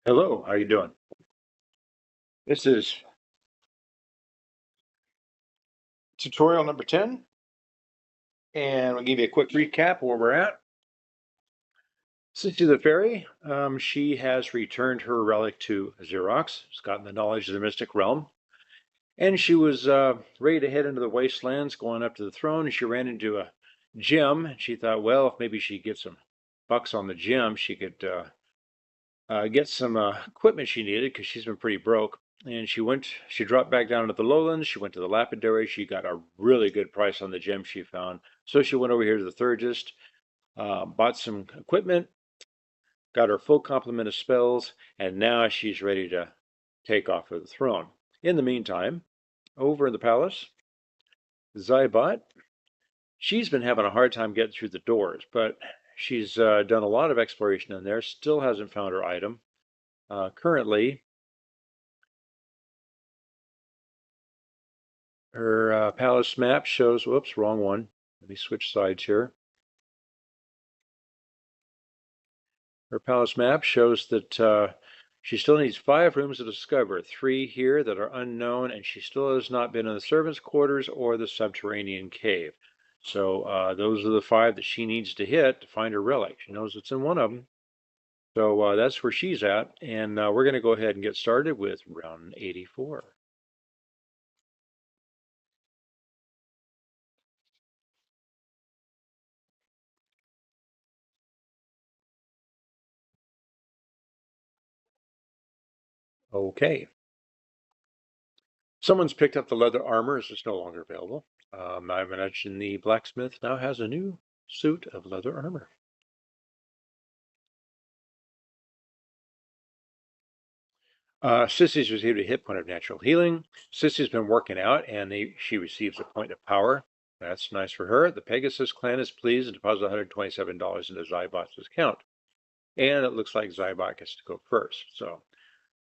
Hello, how you doing? This is tutorial number 10, and we'll give you a quick recap of where we're at. Sissy the Fairy, she has returned her relic to Xerox. She's gotten the knowledge of the mystic realm, and she was ready to head into the wastelands, going up to the throne, and she ran into a gem. She thought, well, if maybe she could get some bucks on the gem, she could get some equipment she needed because she's been pretty broke. And she dropped back down to the lowlands. She went to the lapidary. She got a really good price on the gem she found. So she went over here to the Thurgist, bought some equipment, got her full complement of spells, and now she's ready to take off for the throne. In the meantime, over in the palace, Zybot, she's been having a hard time getting through the doors, but she's done a lot of exploration in there, still hasn't found her item. Currently, her palace map shows, whoops, wrong one. Let me switch sides here. Her palace map shows that she still needs 5 rooms to discover, 3 here that are unknown, and she still has not been in the servants' quarters or the subterranean cave. So those are the 5 that she needs to hit to find her relic. She knows it's in one of them. So that's where she's at, and we're going to go ahead and get started with round 84. Okay. Someone's picked up the leather armor as it's no longer available. I imagine the blacksmith now has a new suit of leather armor. Sissy's received a hit point of natural healing. Sissy's been working out, and she receives a point of power. That's nice for her. The Pegasus clan is pleased and deposits $127 into Zybot's account. And it looks like Zybot gets to go first. So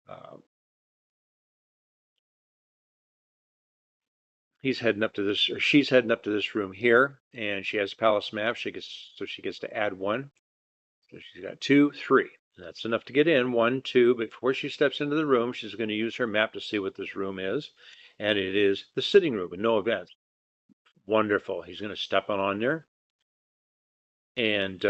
uh, he's heading up to this, or she's heading up to this room here, and she has palace map. She gets to add 1. So she's got 2, 3. That's enough to get in. 1, 2. Before she steps into the room, she's going to use her map to see what this room is. And it is the sitting room with no events. Wonderful. He's going to step on there. And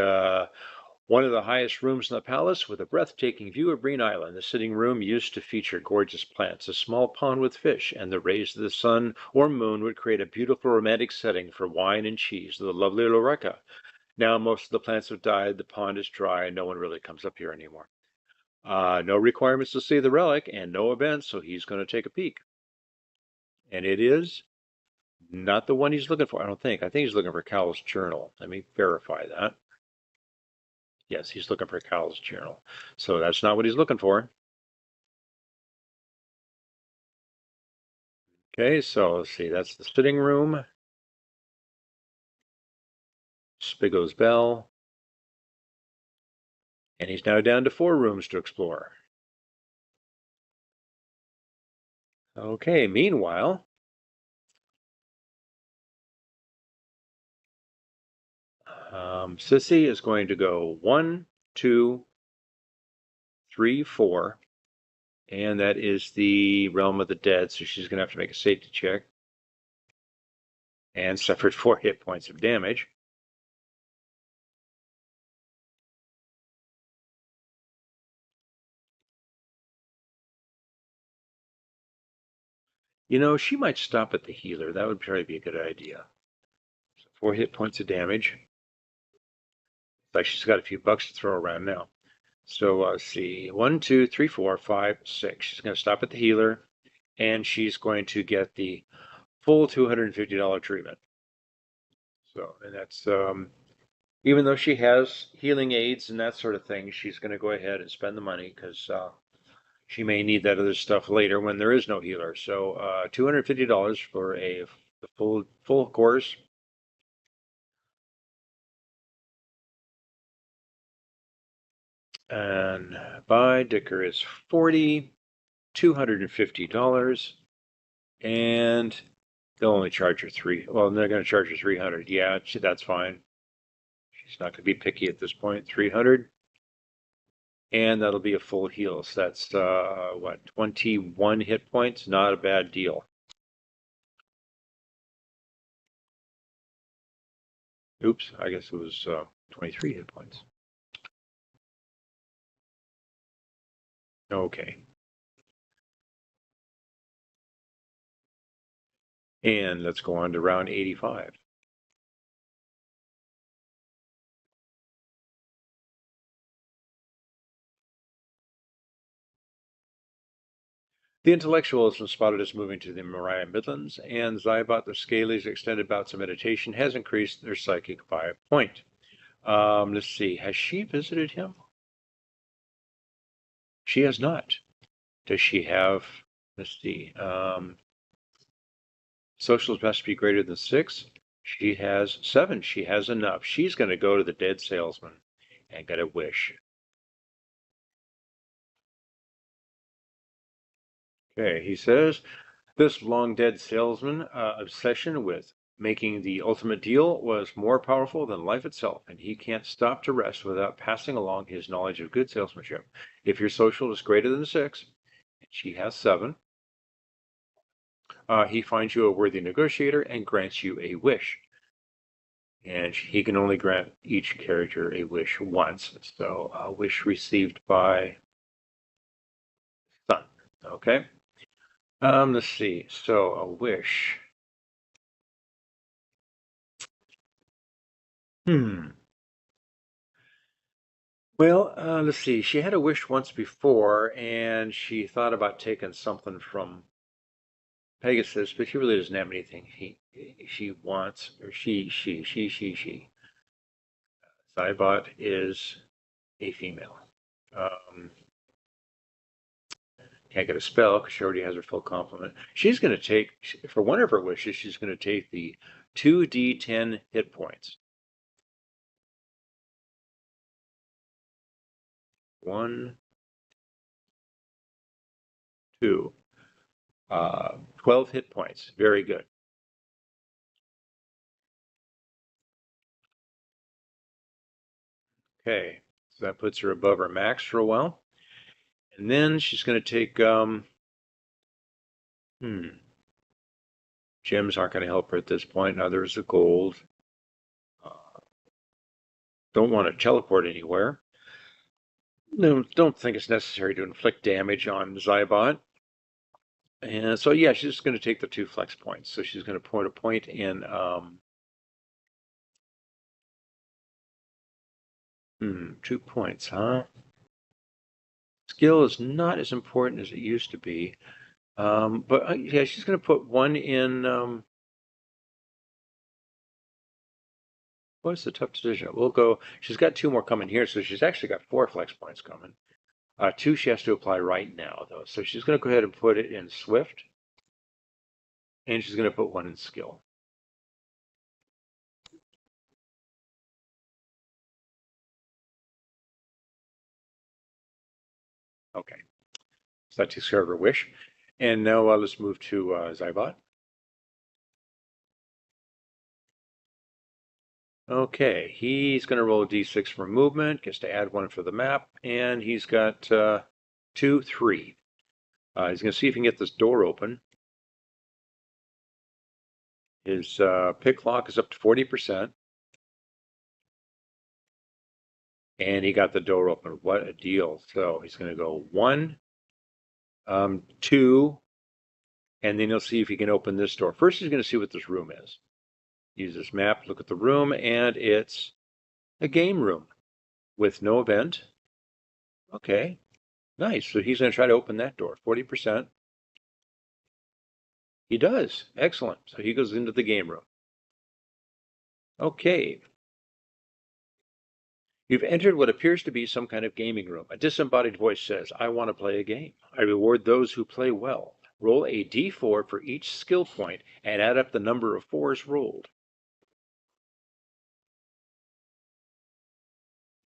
one of the highest rooms in the palace with a breathtaking view of Green Island. The sitting room used to feature gorgeous plants, a small pond with fish, and the rays of the sun or moon would create a beautiful romantic setting for wine and cheese. The lovely Loreka. Now most of the plants have died, the pond is dry, and no one really comes up here anymore. No requirements to see the relic and no events, so he's going to take a peek. And it is not the one he's looking for, I don't think. I think he's looking for Cal's journal. Let me verify that. Yes, he's looking for Cal's journal. So that's not what he's looking for. Okay, so let's see. That's the sitting room. Spigo's bell. And he's now down to 4 rooms to explore. Okay, meanwhile, Sissy is going to go 1, 2, 3, 4, and that is the realm of the dead, so she's going to have to make a safety check, and suffered 4 hit points of damage. You know, she might stop at the healer. That would probably be a good idea. So 4 hit points of damage. Like she's got a few bucks to throw around now. So let's see, 1, 2, 3, 4, 5, 6. She's going to stop at the healer, and she's going to get the full $250 treatment. So, and that's even though she has healing aids and that sort of thing, she's going to go ahead and spend the money because she may need that other stuff later when there is no healer. So $250 for a full course. And buy Dicker is 40, $250, and they'll only charge her 3. Well, they're going to charge her 300. Yeah, that's fine. She's not going to be picky at this point. 300. And that'll be a full heal. So that's, what, 21 hit points? Not a bad deal. Oops, I guess it was 23 hit points. Okay. And let's go on to round 85. The intellectual has been spotted as moving to the Mariah Midlands, and Zybot, the Scalies' extended bouts of meditation has increased their psychic by a point. Let's see, has she visited him? She has not. Does she have, let's see, socials must be greater than 6. She has 7. She has enough. She's going to go to the dead salesman and get a wish. Okay, he says, this long-dead salesman obsession with making the ultimate deal was more powerful than life itself, and he can't stop to rest without passing along his knowledge of good salesmanship. If your social is greater than 6, and she has 7, he finds you a worthy negotiator and grants you a wish. And he can only grant each character a wish once. So a wish received by son. Okay. Let's see. So a wish. Well, let's see. She had a wish once before, and she thought about taking something from Pegasus, but she really doesn't have anything she wants, or she. Zybot is a female. Um, can't get a spell because she already has her full complement. She's going to take, for one of her wishes, she's going to take the 2d10 hit points. 1, 2, 12 hit points. Very good. Okay, so that puts her above her max for a while. And then she's going to take, gems aren't going to help her at this point. Now there's the gold. Don't want to teleport anywhere. No, don't think it's necessary to inflict damage on Zybot. And so, yeah, she's just going to take the 2 flex points. So she's going to put a point in, 2 points, huh? Skill is not as important as it used to be. But yeah, she's going to put 1 in, what's the tough decision? We'll go, she's got 2 more coming here, so she's actually got 4 flex points coming. 2 she has to apply right now, though. So she's going to go ahead and put it in Swift. And she's going to put 1 in Skill. Okay. So that takes care of her wish. And now let's move to Zybot. Okay, he's going to roll a d6 for movement, gets to add 1 for the map, and he's got 2, 3. He's going to see if he can get this door open. His pick lock is up to 40%. And he got the door open. What a deal. So he's going to go 1, 2, and then he'll see if he can open this door. First, he's going to see what this room is. Use this map, look at the room, and it's a game room with no event. Okay, nice. So he's going to try to open that door. 40%. He does. Excellent. So he goes into the game room. Okay. You've entered what appears to be some kind of gaming room. A disembodied voice says, I want to play a game. I reward those who play well. Roll a d4 for each skill point and add up the number of 4s rolled.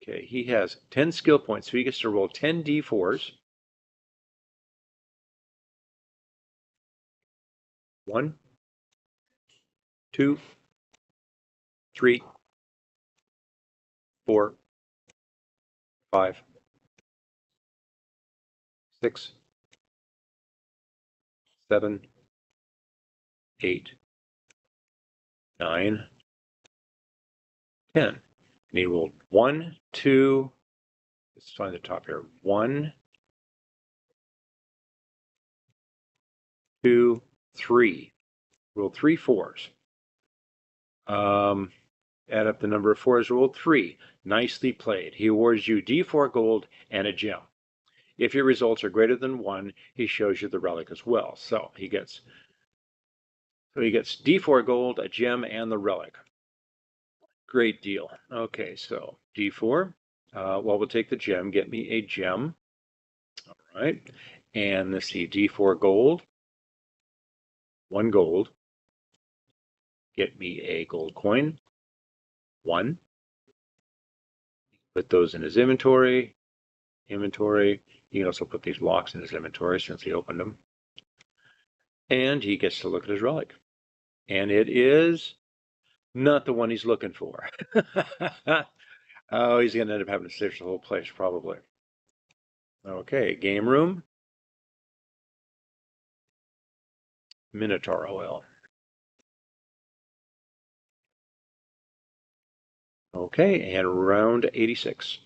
Okay, he has 10 skill points, so he gets to roll 10 d4s. 1, 2, 3, 4, 5, 6, 7, 8, 9, 10. And he rolled 1, 2, let's find the top here. 1, 2, 3. Rolled 3 fours. Add up the number of fours rolled. 3. Nicely played. He awards you D4 gold and a gem. If your results are greater than 1, he shows you the relic as well. So he gets D4 gold, a gem, and the relic. Great deal. Okay, so D4. Well, we'll take the gem. Get me a gem. All right. And let's see, D4 gold. 1 gold. Get me a gold coin. 1. Put those in his inventory. Inventory. He can also put these blocks in his inventory since he opened them. And he gets to look at his relic. And it is not the one he's looking for. Oh, he's going to end up having to search the whole place, probably. Okay, game room. Minotaur oil. Okay, and round 86.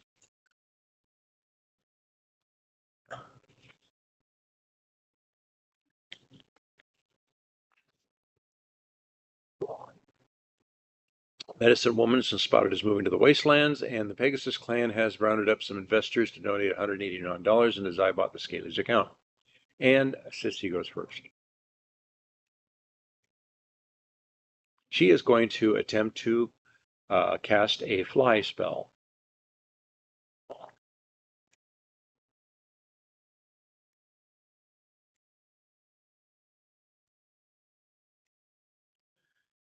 Medicine Woman has been spotted as moving to the wastelands, and the Pegasus clan has rounded up some investors to donate $189 into Zybot the Scaly's account. And Sissy goes first. She is going to attempt to cast a fly spell.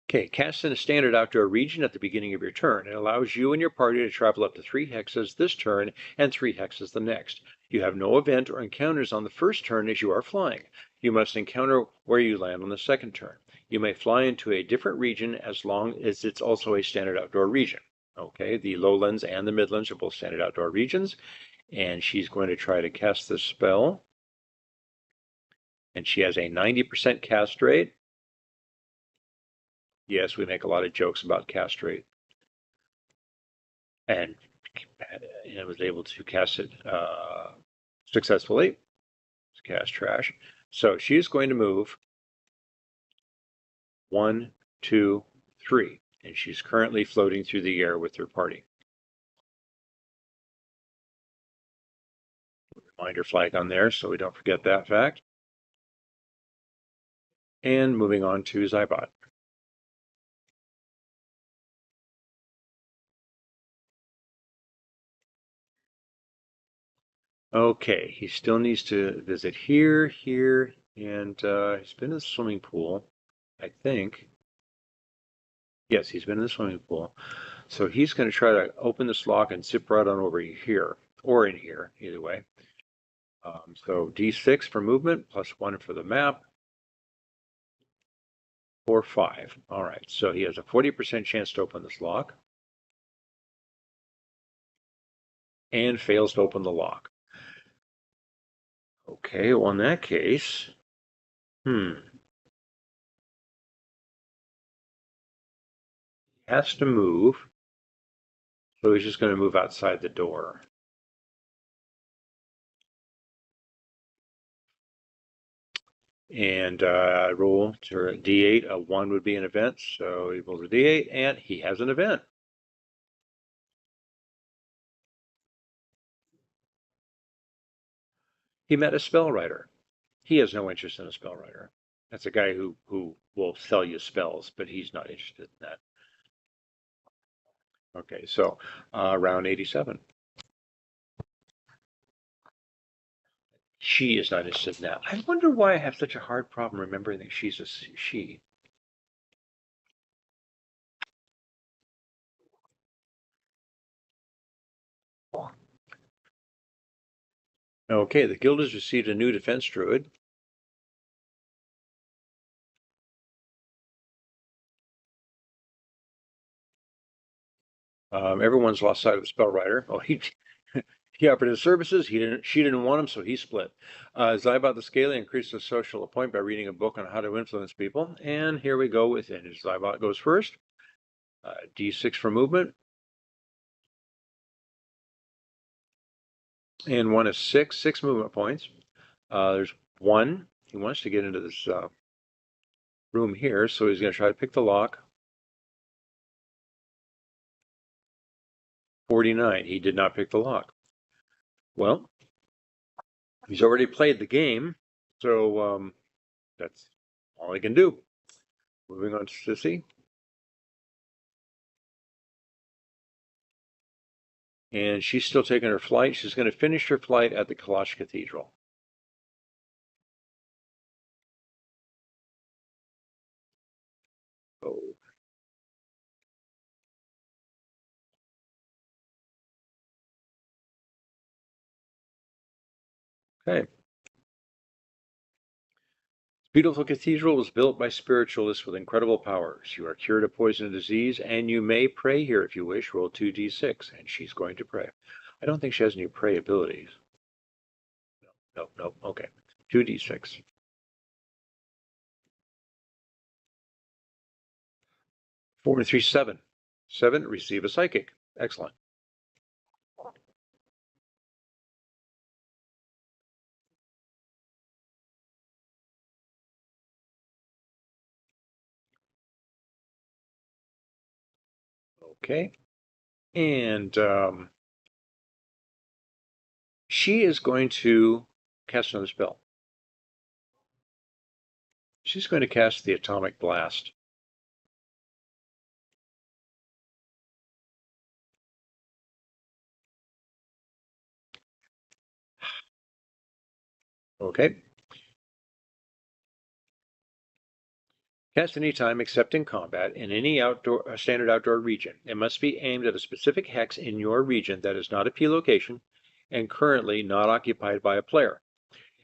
Okay, cast in a standard outdoor region at the beginning of your turn. It allows you and your party to travel up to 3 hexes this turn and 3 hexes the next. You have no event or encounters on the first turn as you are flying. You must encounter where you land on the second turn. You may fly into a different region as long as it's also a standard outdoor region. Okay, the lowlands and the midlands are both standard outdoor regions. And she's going to try to cast this spell. And she has a 90% cast rate. Yes, we make a lot of jokes about cast rate. And I was able to cast it successfully. It's cast trash. So she's going to move 1, 2, 3. And she's currently floating through the air with her party. Reminder flag on there so we don't forget that fact. And moving on to Zybot. Okay, he still needs to visit here, here, and he's been in the swimming pool, I think. Yes, he's been in the swimming pool. So he's going to try to open this lock and zip right on over here, or in here, either way. So D6 for movement, +1 for the map, or 5. All right, so he has a 40% chance to open this lock. And fails to open the lock. Okay, well in that case, has to move. So he's just going to move outside the door. And roll to D8. A 1 would be an event. So he rolls a D8 and he has an event. He met a spell writer. He has no interest in a spell writer. That's a guy who will sell you spells, but he's not interested in that. Okay, so round 87. She is not interested in that. I wonder why I have such a hard problem remembering that she's a she. Okay, the guild has received a new defense druid. Everyone's lost sight of the spell writer. Oh, He offered his services. She didn't want him, so he split. Zybot the Scaly increased his social point by reading a book on how to influence people. And here we go with it. Zybot goes first. D6 for movement. And one is six movement points. There's one. He wants to get into this room here, so he's going to try to pick the lock. 49. He did not pick the lock. Well, he's already played the game, so that's all he can do. Moving on to Sissy. And she's still taking her flight. She's going to finish her flight at the Kalash Cathedral. Oh. Okay. The beautiful cathedral was built by spiritualists with incredible powers. You are cured of poison and disease, and you may pray here if you wish. Roll 2d6, and she's going to pray. I don't think she has any pray abilities. No. Okay. 2d6. 4 and 3, 7. 7, receive a psychic. Excellent. Okay. And she is going to cast another spell. She's going to cast the Atomic Blast. Okay. Cast any time except in combat in any standard outdoor region. It must be aimed at a specific hex in your region that is not a P location and currently not occupied by a player.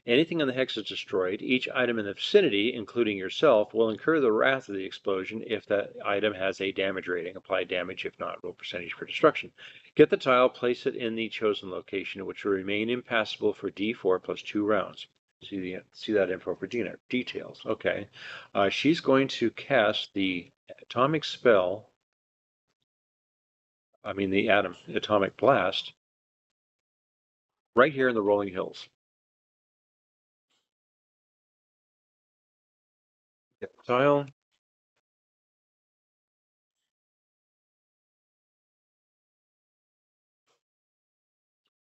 Anything in the hex is destroyed. Each item in the vicinity, including yourself, will incur the wrath of the explosion if that item has a damage rating. Apply damage, if not, roll percentage for destruction. Get the tile, place it in the chosen location, which will remain impassable for D4 plus 2 rounds. See that info for details. Okay. She's going to cast the atomic spell, the atomic blast, right here in the rolling hills. Get the tile.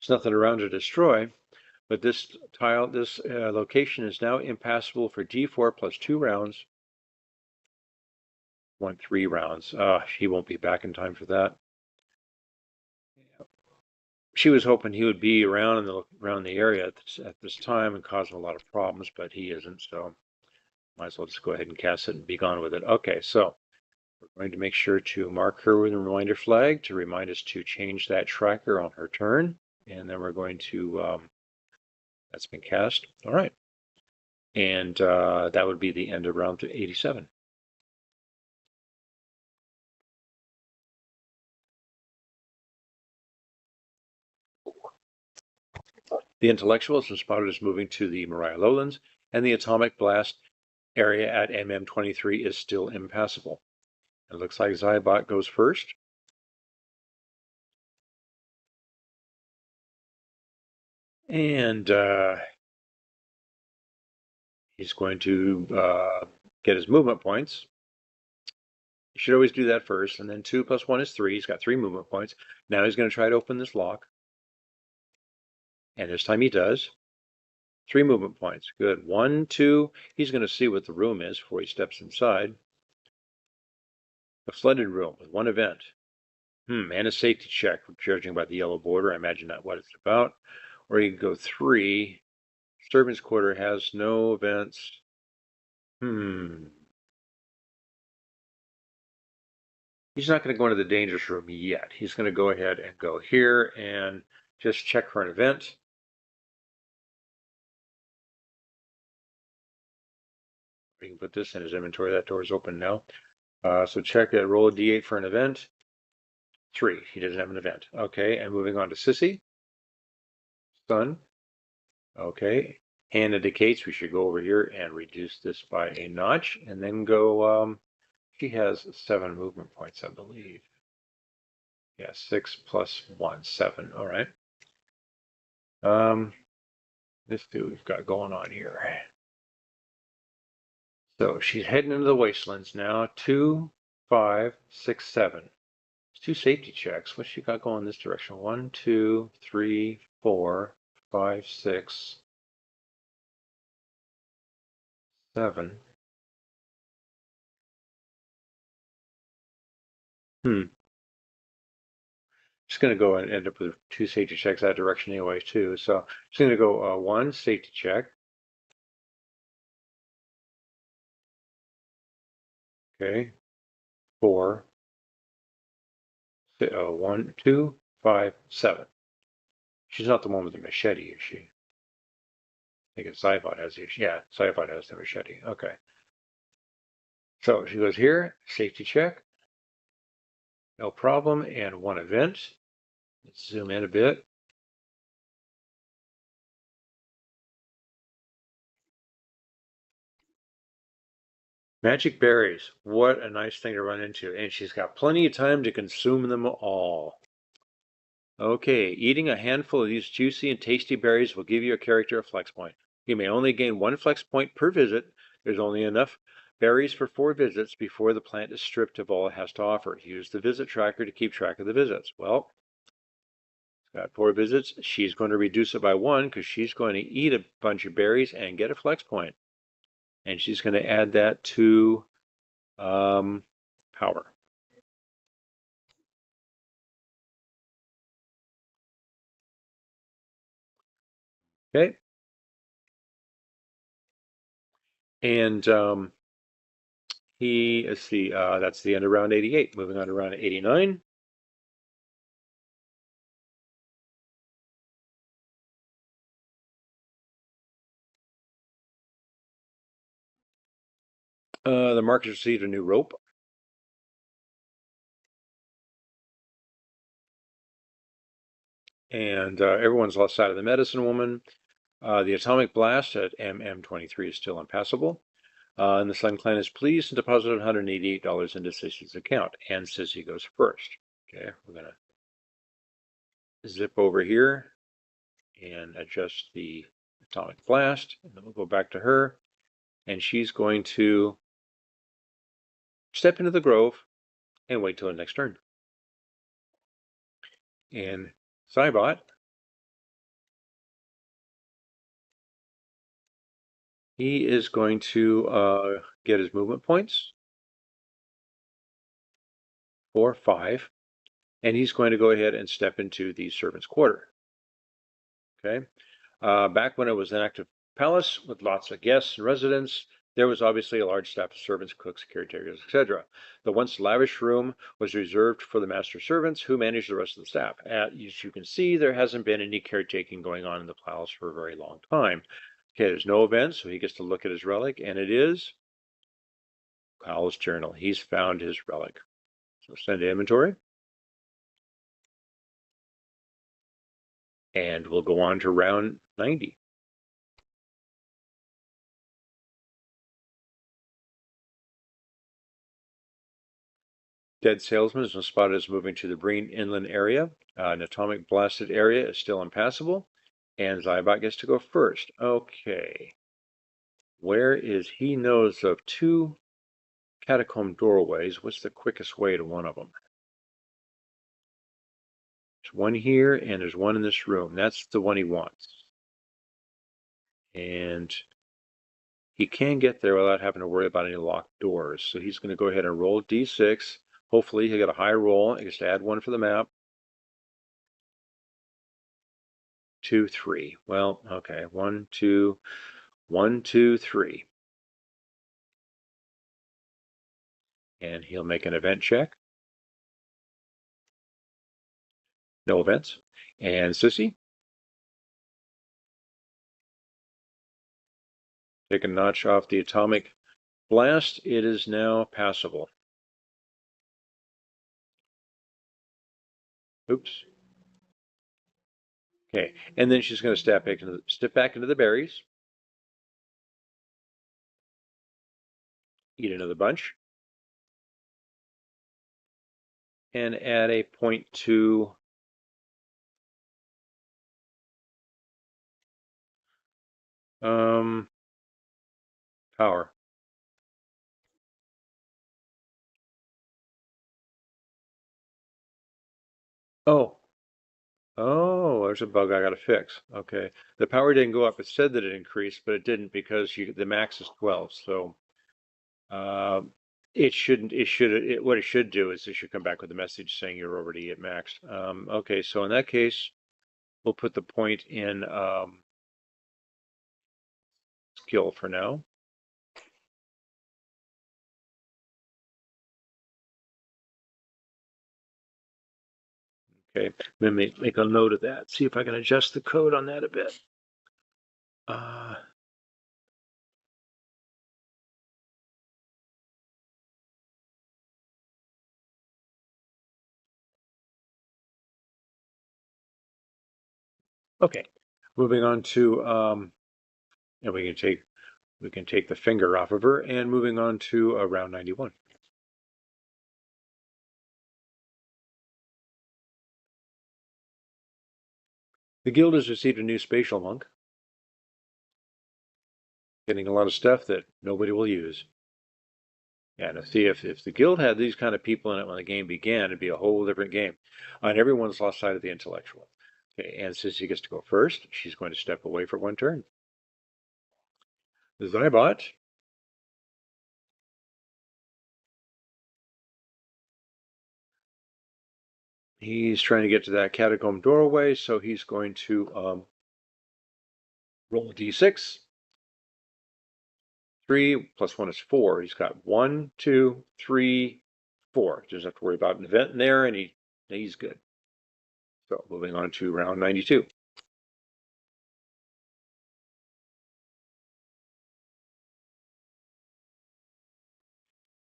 There's nothing around to destroy, but this location is now impassable for D4 plus 2 rounds. 3 rounds. He won't be back in time for that. She was hoping he would be around the area at this time and causing a lot of problems, but he isn't, so might as well just go ahead and cast it and be gone with it. Okay, so we're going to make sure to mark her with a reminder flag to remind us to change that tracker on her turn, and then we're going to, that's been cast. All right, and that would be the end of round 87. The Intellectual has been spotted as moving to the Moriah Lowlands, and the Atomic Blast area at MM23 is still impassable. It looks like Zybot goes first. And he's going to get his movement points. You should always do that first, and then 2 plus 1 is 3. He's got 3 movement points. Now he's going to try to open this lock. And this time he does. 3 movement points. Good. 1, 2. He's going to see what the room is before he steps inside. A flooded room with 1 event. And a safety check, judging by the yellow border. I imagine that's what it's about. Or you can go 3. Servant's quarter has no events. He's not going to go into the dangerous room yet. He's going to go ahead and go here and just check for an event. We can put this in his inventory. That door is open now. So check it. Roll a d8 for an event. 3. He doesn't have an event. Okay, and moving on to Sissy. Sun. Okay. Hand indicates we should go over here and reduce this by a notch, and then go, she has 7 movement points, I believe. Yeah, 6 plus 1, 7. All right. Let's see what we've got going on here. So she's heading into the wastelands now. 2, 5, 6, 7. 2 safety checks. What's she got going this direction? 1, 2, 3, 4, 5, 6, 7. She's going to go and end up with 2 safety checks that direction anyway, too. So she's going to go 1 safety check. Okay. 4, 1, 2, 5, 7. She's not the one with the machete, is she? I think it's Zybot has the, yeah, Zybot has the machete. Okay. So she goes here, safety check. No problem, and 1 event. Let's zoom in a bit. Magic berries. What a nice thing to run into. And she's got plenty of time to consume them all. Okay, eating a handful of these juicy and tasty berries will give your character a flex point. You may only gain 1 flex point per visit. There's only enough berries for 4 visits before the plant is stripped of all it has to offer. Use the visit tracker to keep track of the visits. Well, got 4 visits. She's going to reduce it by 1 because she's going to eat a bunch of berries and get a flex point. And she's going to add that to power. Okay. And let's see, that's the end of round 88. Moving on to round 89. The markers received a new rope. And everyone's lost sight of the medicine woman. The atomic blast at MM23 is still impassable. And the Sun Clan is pleased and deposited $188 into Sissy's account. And Sissy goes first. Okay, we're going to zip over here and adjust the atomic blast. And then we'll go back to her. And she's going to step into the grove and wait till the next turn. And Zybot, he is going to get his movement points, 4, 5, and he's going to go ahead and step into the servant's quarter. Okay. Back when it was an active palace with lots of guests and residents, there was obviously a large staff of servants, cooks, caretakers, etc. The once lavish room was reserved for the master servants who managed the rest of the staff. As you can see, there hasn't been any caretaking going on in the palace for a very long time. Okay, there's no event, so he gets to look at his relic, and it is Kyle's journal. He's found his relic. So send to inventory. And we'll go on to round 90. Dead Salesman has been spotted as moving to the Breen Inland area. An atomic blasted area is still impassable. And Zybot gets to go first. Okay. Where is he knows of 2 catacomb doorways. What's the quickest way to one of them? There's one here and there's one in this room. That's the one he wants. And he can get there without having to worry about any locked doors. So he's going to go ahead and roll D6. Hopefully he'll get a high roll. He gets to add 1 for the map. 2, 3. Well, okay. 1, 2, 1, 2, 3. And he'll make an event check. No events. And Sissy, take a notch off the atomic blast. It is now passable. Oops. Okay, and then she's going to step back into the berries, eat another bunch, and add a point to power. Oh, oh, there's a bug I got to fix. Okay, the power didn't go up. It said that it increased, but it didn't because the max is 12. So uh, it shouldn't. What it should do is it should come back with a message saying you're already at max. Okay, so in that case, we'll put the point in skill for now. Okay, let me make a note of that. See if I can adjust the code on that a bit. Okay, moving on to and we can take the finger off of her, and moving on to round 91. The guild has received a new spatial monk, getting a lot of stuff that nobody will use. Yeah, and see if the guild had these kind of people in it when the game began, it'd be a whole different game. And everyone's lost sight of the intellectual. Okay, and Sissy gets to go first. She's going to step away for one turn. The Zybot. He's trying to get to that catacomb doorway, so he's going to roll a d6. 3 plus 1 is 4. He's got 1, 2, 3, 4. Doesn't have to worry about an event in there, and he's good. So moving on to round 92.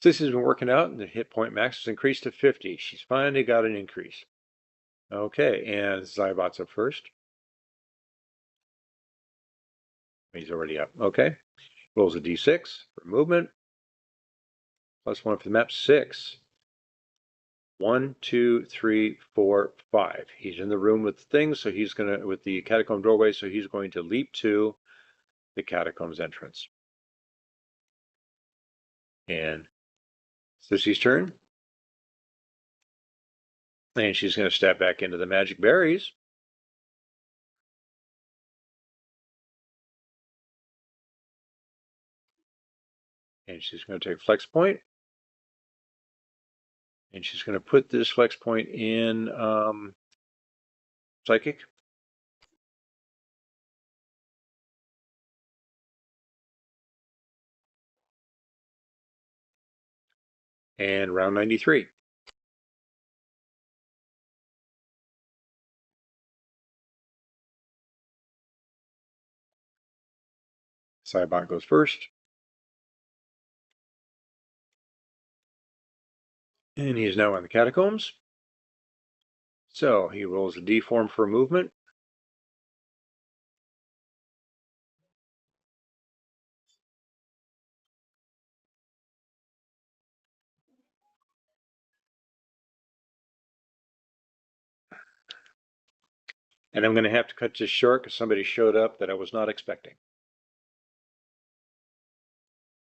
Sissy's been working out, and the hit point max has increased to 50. She's finally got an increase. Okay, and Zybot's up first. He's already up. Okay. Rolls a d6 for movement. Plus 1 for the map, 6. 1, 2, 3, 4, 5. He's in the room with things, so he's going to, with the catacomb doorway, so he's going to leap to the catacombs entrance. And Sissy's turn. And she's going to step back into the magic berries. And she's going to take flex point. And she's going to put this flex point in psychic. And round 93. Zybot goes first. And he's now on the catacombs. So he rolls a d4 for movement. And I'm going to have to cut this short because somebody showed up that I was not expecting.